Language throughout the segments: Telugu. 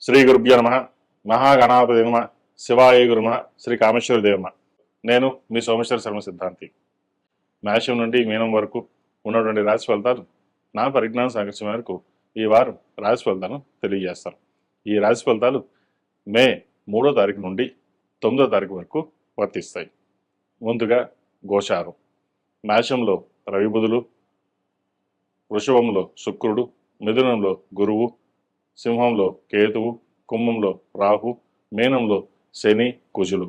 శ్రీ గురుభ్యో నమః. మహాగణాధిపతి నమః. శివాయ గురు నమః. శ్రీ కామేశ్వర దేవ నమః. నేను మీ సోమేశ్వర శర్మ సిద్ధాంతి. మేషం నుండి మీనం వరకు ఉన్నటువంటి రాశి ఫలితాలు నా పరిజ్ఞాన సామర్థ్యం మేరకు ఈ వారం రాశి ఫలితాలను తెలియజేస్తాను. ఈ రాశి ఫలితాలు మే 3వ తారీఖు నుండి 9వ తారీఖు వరకు వర్తిస్తాయి. ముందుగా గోచారం. మేషంలో రవి బుధులు, వృషభంలో శుక్రుడు, మిథునంలో గురువు, సింహంలో కేతువు, కుంభంలో రాహు, మీనంలో శని, కుజులు.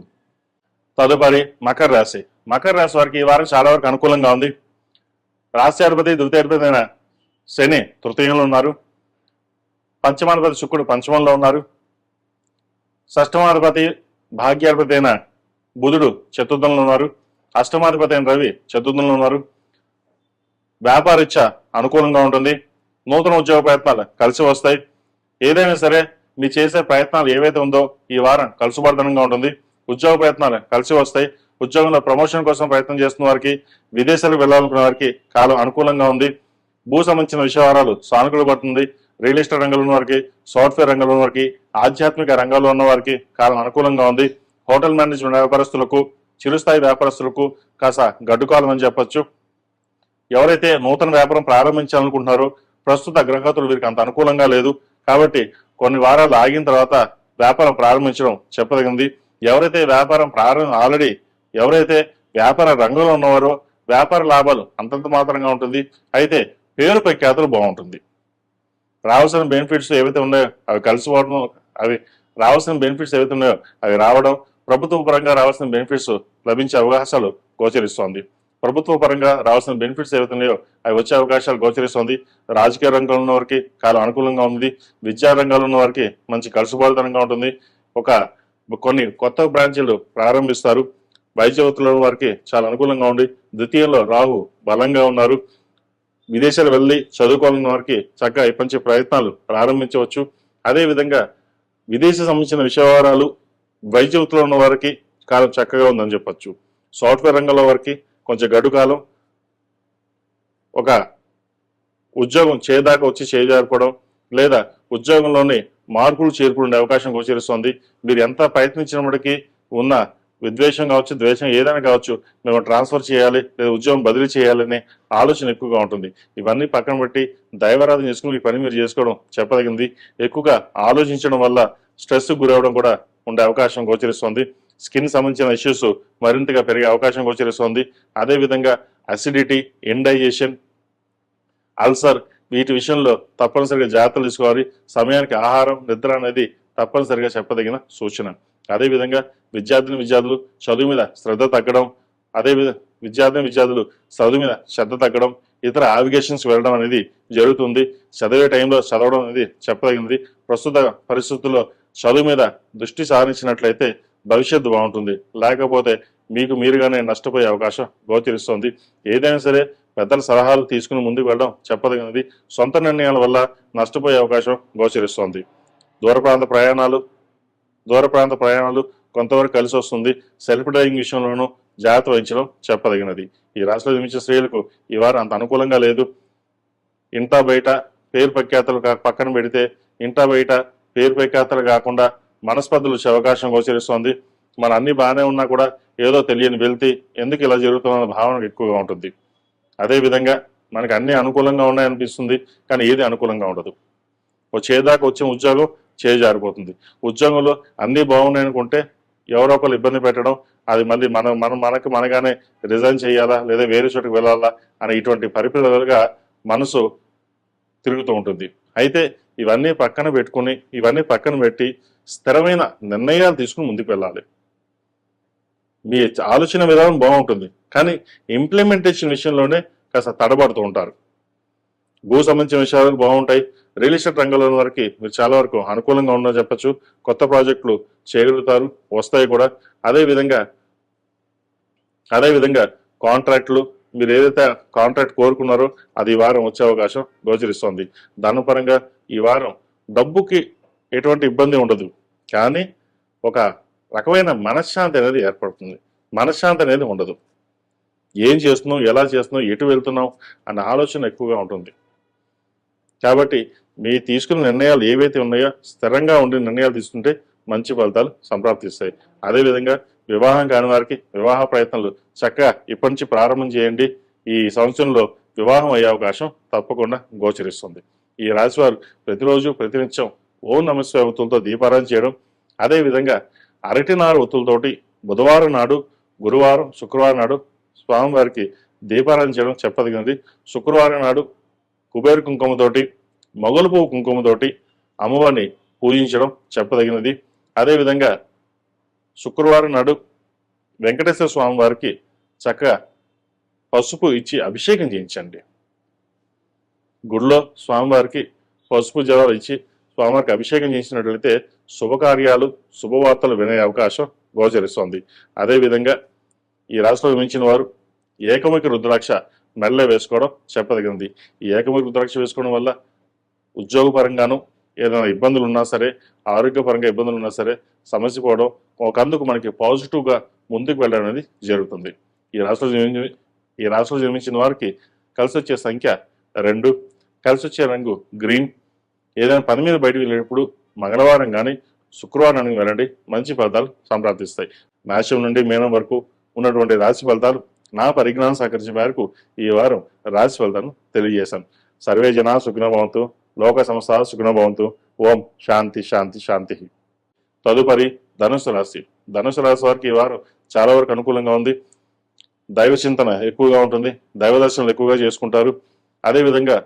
తదుపరి మకర రాశి. మకర రాశి వారికి ఈ వారం చాలా వరకు అనుకూలంగా ఉంది. రాశ్యాధిపతి ద్వితీయాధిపతి అయిన శని తృతీయంలో ఉన్నారు. పంచమాధిపతి శుక్రుడు పంచమంలో ఉన్నారు. షష్టమాధిపతి భాగ్యాధిపతి అయిన బుధుడు చతుర్థంలో ఉన్నారు. అష్టమాధిపతి అయిన రవి చతుర్థంలో ఉన్నారు. వ్యాపారీత్యా అనుకూలంగా ఉంటుంది. నూతన ఉద్యోగ ప్రయత్నాలు కలిసి వస్తాయి. ఏదైనా సరే మీ చేసే ప్రయత్నాలు ఏవైతే ఉందో ఈ వారం కలుసుబర్ధనంగా ఉంటుంది. ఉద్యోగ ప్రయత్నాలు కలిసి వస్తాయి. ఉద్యోగంలో ప్రమోషన్ కోసం ప్రయత్నం చేస్తున్న వారికి, విదేశాలకు వెళ్ళాలనుకున్న వారికి కాలం అనుకూలంగా ఉంది. భూ సంబంధించిన విషయాలు సానుకూల పడుతుంది. రియల్ ఎస్టేట్ రంగంలో ఉన్న వారికి, సాఫ్ట్వేర్ రంగంలో ఉన్న వారికి, ఆధ్యాత్మిక రంగంలో ఉన్న వారికి కాలం అనుకూలంగా ఉంది. హోటల్ మేనేజ్మెంట్ వ్యాపారస్తులకు, చిరుస్థాయి వ్యాపారస్తులకు కాస్త గడ్డుకాలం అని చెప్పొచ్చు. ఎవరైతే నూతన వ్యాపారం ప్రారంభించాలనుకుంటున్నారో ప్రస్తుత గ్రహగతులు వీరికి అంత అనుకూలంగా లేదు. కాబట్టి కొన్ని వారాలు ఆగిన తర్వాత వ్యాపారం ప్రారంభించడం చెప్పదగింది. ఎవరైతే ఎవరైతే వ్యాపార రంగంలో ఉన్నవారో వ్యాపార లాభాలు అంతంత మాత్రంగా ఉంటుంది. అయితే పేరు ప్రఖ్యాతులు బాగుంటుంది. రావాల్సిన బెనిఫిట్స్ ఏవైతే ఉన్నాయో అవి కలిసిపోవడం, అవి రావడం, ప్రభుత్వ పరంగా రావాల్సిన బెనిఫిట్స్ లభించే అవకాశాలు గోచరిస్తోంది. ప్రభుత్వ పరంగా రావాల్సిన బెనిఫిట్స్ ఏవైతే ఉన్నాయో అవి వచ్చే అవకాశాలు గోచరిస్తుంది. రాజకీయ రంగంలో ఉన్న వారికి కాలం అనుకూలంగా ఉంది. విద్యా రంగంలో ఉన్న వారికి మంచి కలుసుబాటుతనంగా ఉంటుంది. కొన్ని కొత్త బ్రాంచీలు ప్రారంభిస్తారు. వైద్య వృత్తిలో ఉన్న వారికి చాలా అనుకూలంగా ఉంది. ద్వితీయంలో రాహు బలంగా ఉన్నారు. విదేశాలు వెళ్ళి చదువుకోవాలన్న వారికి చక్కగా ఇప్పటి ప్రయత్నాలు ప్రారంభించవచ్చు. అదేవిధంగా విదేశీ సంబంధించిన విషయాలు వైద్య వృత్తిలో ఉన్న వారికి కాలం చక్కగా ఉందని చెప్పొచ్చు. సాఫ్ట్వేర్ రంగంలో వారికి కొంచెం గడు కాలం. ఒక ఉద్యోగం చేదాకా వచ్చి చేజారిపోవడం లేదా ఉద్యోగంలోని మార్పులు చేర్పులు ఉండే అవకాశం గోచరిస్తోంది. మీరు ఎంత ప్రయత్నించినప్పటికీ ఉన్న విద్వేషం కావచ్చు, ద్వేషం ఏదైనా కావచ్చు, మేము ట్రాన్స్ఫర్ చేయాలి లేదా ఉద్యోగం బదిలీ చేయాలనే ఆలోచన ఎక్కువగా ఉంటుంది. ఇవన్నీ పక్కన పెట్టి దైవారాధన చేసుకుని ఈ పని మీరు చేసుకోవడం చెప్పదగింది. ఎక్కువగా ఆలోచించడం వల్ల స్ట్రెస్ గురవడం కూడా ఉండే అవకాశం గోచరిస్తోంది. స్కిన్ సంబంధించిన ఇష్యూస్ మరింతగా పెరిగే అవకాశం గోచరిస్తోంది. అదేవిధంగా అసిడిటీ, ఇండైజెషన్, అల్సర్ వీటి విషయంలో తప్పనిసరిగా జాగ్రత్తలు తీసుకోవాలి. సమయానికి ఆహారం, నిద్ర అనేది తప్పనిసరిగా చెప్పదగిన సూచన. అదేవిధంగా విద్యార్థులు చదువు మీద శ్రద్ధ తగ్గడం, విద్యార్థులు చదువు మీద శ్రద్ధ తగ్గడం, ఇతర ఆవిగేషన్స్ వెళ్ళడం అనేది జరుగుతుంది. చదివే టైంలో చదవడం అనేది చెప్పదగినది. ప్రస్తుత పరిస్థితుల్లో చదువు మీద దృష్టి సారించినట్లయితే భవిష్యత్తు బాగుంటుంది. లేకపోతే మీకు మీరుగానే నష్టపోయే అవకాశం గోచరిస్తోంది. ఏదైనా సరే పెద్దల సలహాలు తీసుకుని ముందుకు వెళ్ళడం చెప్పదగినది. సొంత నిర్ణయాల వల్ల నష్టపోయే అవకాశం గోచరిస్తోంది. దూర ప్రాంత ప్రయాణాలు కొంతవరకు కలిసి వస్తుంది. సెల్ఫ్ డ్రైవింగ్ విషయంలోనూ జాగ్రత్త వహించడం చెప్పదగినది. ఈ రాశిలో జన్మించిన స్త్రీలకు ఈ వారం అంత అనుకూలంగా లేదు. ఇంటా బయట పేరు ప్రఖ్యాతలు పక్కన పెడితే ఇంటా బయట పేరు ప్రఖ్యాతలు కాకుండా మనస్పర్ధలు వచ్చే అవకాశం గోచరిస్తోంది. మన అన్ని బాగానే ఉన్నా కూడా ఏదో తెలియని వెళ్తే ఎందుకు ఇలా జరుగుతుందన్న భావన ఎక్కువగా ఉంటుంది. అదేవిధంగా మనకి అన్ని అనుకూలంగా ఉన్నాయనిపిస్తుంది, కానీ ఏది అనుకూలంగా ఉండదు. చేదాకా వచ్చిన ఉద్యోగం చేజారిపోతుంది. ఉద్యోగంలో అన్నీ బాగున్నాయనుకుంటే ఎవరో ఒకరు ఇబ్బంది పెట్టడం, అది మళ్ళీ మనగానే రిజైన్ చేయాలా లేదా వేరే చోటుకు వెళ్ళాలా అనే ఇటువంటి పరిస్థితులుగా మనసు తిరుగుతూ ఉంటుంది. అయితే ఇవన్నీ పక్కన పెట్టి స్థిరమైన నిర్ణయాలు తీసుకుని ముందుకు వెళ్ళాలి. మీ ఆలోచన విధానం బాగుంటుంది, కానీ ఇంప్లిమెంటేషన్ విషయంలోనే కాస్త తడబడుతూ ఉంటారు. భూ సంబంధించిన విషయాలు బాగుంటాయి. రియల్ ఎస్టేట్ రంగంలో వరకు మీరు చాలా వరకు అనుకూలంగా ఉందని చెప్పచ్చు. కొత్త ప్రాజెక్టులు చేయగలుగుతారు, వస్తాయి కూడా. అదేవిధంగా కాంట్రాక్టులు, మీరు ఏదైతే కాంట్రాక్ట్ కోరుకున్నారో అది ఈ వారం వచ్చే అవకాశం గోచరిస్తోంది. ధనపరంగా ఈ వారం డబ్బుకి ఎటువంటి ఇబ్బంది ఉండదు, కానీ ఒక రకమైన మనశ్శాంతి అనేది ఏర్పడుతుంది. మనశ్శాంతి అనేది ఉండదు. ఏం చేస్తున్నాం, ఎలా చేస్తున్నాం, ఎటు వెళ్తున్నాం అన్న ఆలోచన ఎక్కువగా ఉంటుంది. కాబట్టి మీ తీసుకున్న నిర్ణయాలు ఏవైతే ఉన్నాయో స్థిరంగా ఉండే నిర్ణయాలు తీసుకుంటే మంచి ఫలితాలు సంప్రాప్తిస్తాయి. అదేవిధంగా వివాహం కాని వారికి వివాహ ప్రయత్నాలు చక్కగా ఇప్పటి నుంచి ప్రారంభం చేయండి. ఈ సంవత్సరంలో వివాహం అయ్యే అవకాశం తప్పకుండా గోచరిస్తుంది. ఈ రాశి వారు ప్రతిరోజు ప్రతినిత్యం ఓం నమఃశివాయ ఒత్తులతో దీపారాధన చేయడం, అదేవిధంగా అరటినారు ఒత్తులతోటి బుధవారం నాడు, గురువారం, శుక్రవారం నాడు స్వామివారికి దీపారాధన చేయడం చెప్పదగినది. శుక్రవారం నాడు కుబేర కుంకుమతోటి, మొగలు పువ్వు కుంకుమతోటి అమ్మవారిని పూజించడం చెప్పదగినది. అదేవిధంగా శుక్రవారం నాడు వెంకటేశ్వర స్వామి వారికి చక్కగా పసుపు ఇచ్చి అభిషేకం చేయించండి. గుడిలో స్వామివారికి పసుపు జలాలు ఇచ్చి స్వామివారికి అభిషేకం చేసినట్లయితే శుభకార్యాలు, శుభవార్తలు వినే అవకాశం గోచరిస్తోంది. అదేవిధంగా ఈ రాశిలో జన్మించిన వారు ఏకముఖి రుద్రాక్ష మెడలో వేసుకోవడం చెప్పదగినది. ఈ ఏకముఖి రుద్రాక్ష వేసుకోవడం వల్ల ఉద్యోగపరంగాను ఏదైనా ఇబ్బందులు ఉన్నా సరే, ఆరోగ్యపరంగా ఇబ్బందులు ఉన్నా సరే సమస్యపోవడం, ఒకందుకు మనకి పాజిటివ్గా ముందుకు వెళ్ళడం అనేది జరుగుతుంది. ఈ రాశిలో జన్మించిన వారికి కలిసి వచ్చే సంఖ్య 2, కలిసి వచ్చే రంగు గ్రీన్. ఏదైనా పని మీద బయటకు వెళ్ళేటప్పుడు మంగళవారం కానీ శుక్రవారం వెళ్ళండి, మంచి ఫలితాలు సంప్రాప్తిస్తాయి. మేషం నుండి మీనం వరకు ఉన్నటువంటి రాశి ఫలితాలు నా పరిజ్ఞానం సహకరించే మేరకు ఈ వారం రాశి ఫలితాలను తెలియజేశాను. సర్వే జనా సుఖినో భవంతు, లోక సంస్థ సుఖినో భవంతు. ఓం శాంతి శాంతి శాంతి. తదుపరి ధనుసు రాశి. ధనుసు రాశి వారికి ఈ వారం చాలా వరకు అనుకూలంగా ఉంది. దైవ చింతన ఎక్కువగా ఉంటుంది, దైవ దర్శనాలు ఎక్కువగా చేసుకుంటారు. అదేవిధంగా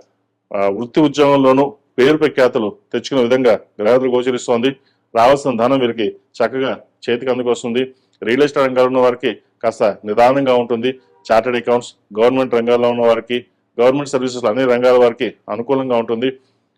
వృత్తి ఉద్యోగంలోనూ పేరు ప్రఖ్యాతులు తెచ్చుకునే విధంగా గ్రహాలు గోచరిస్తోంది. రావాల్సిన ధనం వీరికి చక్కగా చేతికి అందుకొస్తుంది. రియల్ ఎస్టేట్ రంగాల్లో ఉన్న వారికి కాస్త నిదానంగా ఉంటుంది. చార్టెడ్ అకౌంట్స్, గవర్నమెంట్ రంగాల్లో ఉన్న వారికి, గవర్నమెంట్ సర్వీసెస్ అన్ని రంగాల వారికి అనుకూలంగా ఉంటుంది.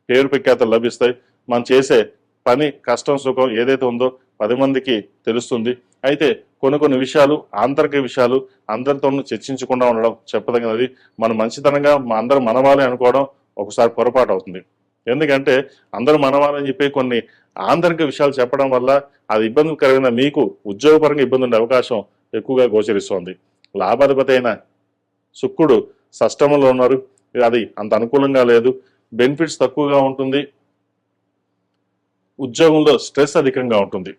పేరు ప్రఖ్యాతులు లభిస్తాయి. మనం చేసే పని కష్టం సుఖం ఏదైతే ఉందో 10 మందికి తెలుస్తుంది. అయితే కొన్ని విషయాలు, ఆంతరిక విషయాలు అందరితోనూ చర్చించకుండా ఉండడం చెప్పదగినది. మనం మంచితనంగా అందరూ మనవాళ్ళే అనుకోవడం ఒకసారి పొరపాటు అవుతుంది. ఎందుకంటే అందరూ మనవాళ్ళని చెప్పి కొన్ని ఆంతరిక విషయాలు చెప్పడం వల్ల అది ఇబ్బందికరమైన మీకు ఉద్యోగపరంగా ఇబ్బంది ఉండే అవకాశం ఎక్కువగా గోచరిస్తోంది. లాభాధిపతి అయిన శుక్రుడు షష్టమంలో ఉన్నారు. అది అంత అనుకూలంగా లేదు. బెనిఫిట్స్ తక్కువగా ఉంటుంది. ఉద్యోగంలో స్ట్రెస్ అధికంగా ఉంటుంది.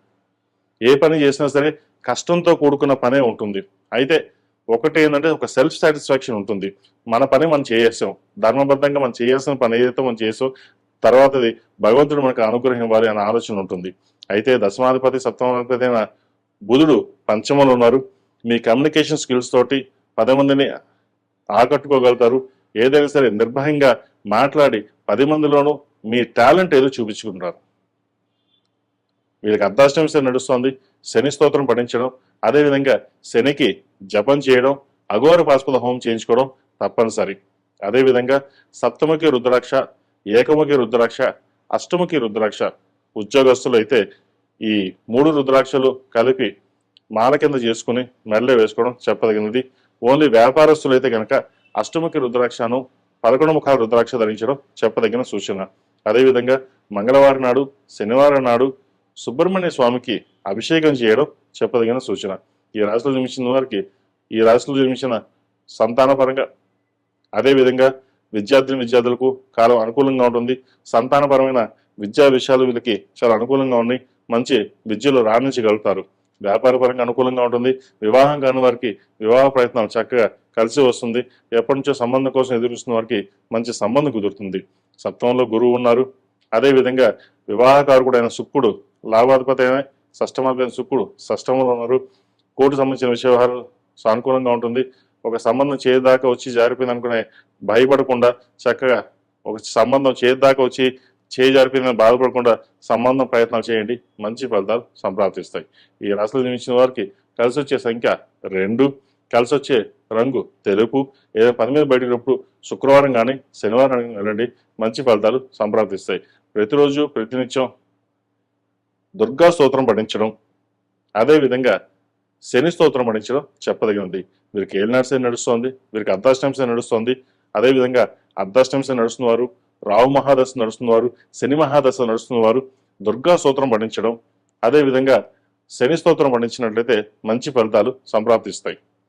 ఏ పని చేసినా సరే కష్టంతో కూడుకున్న పనే ఉంటుంది. అయితే ఒకటి ఏంటంటే ఒక సెల్ఫ్ సాటిస్ఫాక్షన్ ఉంటుంది. మన పని మనం చేసేసాం, ధర్మబద్ధంగా మనం చేయాల్సిన పని ఏదైతే మనం చేసాం, తర్వాతది భగవంతుడు మనకు అనుగ్రహం ఇవ్వాలి అనే ఆలోచన ఉంటుంది. అయితే దశమాధిపతి, సప్తమాధిపతి అయిన బుధుడు పంచమంలో ఉన్నారు. మీ కమ్యూనికేషన్ స్కిల్స్ తోటి 10 మందిని ఆకట్టుకోగలుగుతారు. ఏదైనా సరే నిర్భయంగా మాట్లాడి 10 మందిలోనూ మీ టాలెంట్ ఏదో చూపించుకుంటారు. వీళ్ళకి అర్ధాష్టమి శని నడుస్తోంది. శని స్తోత్రం పఠించడం, అదేవిధంగా శనికి జపం చేయడం, అఘోర పాశుపత హోమం చేయించుకోవడం తప్పనిసరి. అదేవిధంగా సప్తముఖి రుద్రాక్ష, ఏకముఖి రుద్రాక్ష, అష్టముఖి రుద్రాక్ష ఉద్యోగస్తులు అయితే ఈ 3 రుద్రాక్షలు కలిపి మాల కింద చేసుకుని మెడలో వేసుకోవడం చెప్పదగినది. ఓన్లీ వ్యాపారస్తులు అయితే కనుక అష్టముఖి రుద్రాక్షను 11 ముఖాల రుద్రాక్ష ధరించడం చెప్పదగిన సూచన. అదేవిధంగా మంగళవారం నాడు, శనివారం నాడు సుబ్రహ్మణ్య స్వామికి అభిషేకం చేయడం చెప్పదగిన సూచన. ఈ రాశిలో జన్మించిన వారికి, ఈ రాశిలో జన్మించిన సంతానపరంగా, అదేవిధంగా విద్యార్థులకు కాలం అనుకూలంగా ఉంటుంది. సంతానపరమైన విద్యా విషయాలు వీళ్ళకి చాలా అనుకూలంగా ఉన్నాయి. మంచి విద్యలో రాణించగలుగుతారు. వ్యాపారపరంగా అనుకూలంగా ఉంటుంది. వివాహం కాని వారికి వివాహ ప్రయత్నం చక్కగా కలిసి వస్తుంది. ఎప్పటి నుంచో సంబంధం కోసం ఎదురుస్తున్న వారికి మంచి సంబంధం కుదురుతుంది. సప్తమంలో గురువు ఉన్నారు. అదేవిధంగా వివాహకారకుడైన శుక్రుడు, లాభాధిపతి అయిన షష్టమాధిపతి శుక్రుడు షష్టమంలో ఉన్నారు. కోర్టు సంబంధించిన వ్యవహారాలు సానుకూలంగా ఉంటుంది. ఒక సంబంధం చేయదాకా వచ్చి జారిపోయింది అనుకునే భయపడకుండా చక్కగా ఒక సంబంధం చేయదాకా వచ్చి జారిపోయిందని బాధపడకుండా సంబంధం ప్రయత్నాలు చేయండి, మంచి ఫలితాలు సంప్రాప్తిస్తాయి. ఈ రాశిలో జన్మించిన వారికి కలిసి వచ్చే సంఖ్య 2, కలిసి వచ్చే రంగు తెలుపు. ఏదైనా పని మీద బయటకు శుక్రవారం కానీ శనివారం వెళ్ళండి, మంచి ఫలితాలు సంప్రాప్తిస్తాయి. ప్రతిరోజు ప్రతినిత్యం దుర్గా స్తోత్రం పఠించడం, అదేవిధంగా శని స్తోత్రం పఠించడం చెప్పదగినది. వీరికి ఏలినాటి శని నడుస్తోంది, వీరికి అర్ధాష్టమి శని నడుస్తోంది. అదేవిధంగా అర్ధాష్టమి శని నడుస్తున్న వారు, రావు మహాదశ నడుస్తున్న వారు, శని మహాదశ నడుస్తున్న వారు దుర్గా స్తోత్రం పఠించడం, అదేవిధంగా శని స్తోత్రం పఠించినట్లయితే మంచి ఫలితాలు సంప్రాప్తిస్తాయి.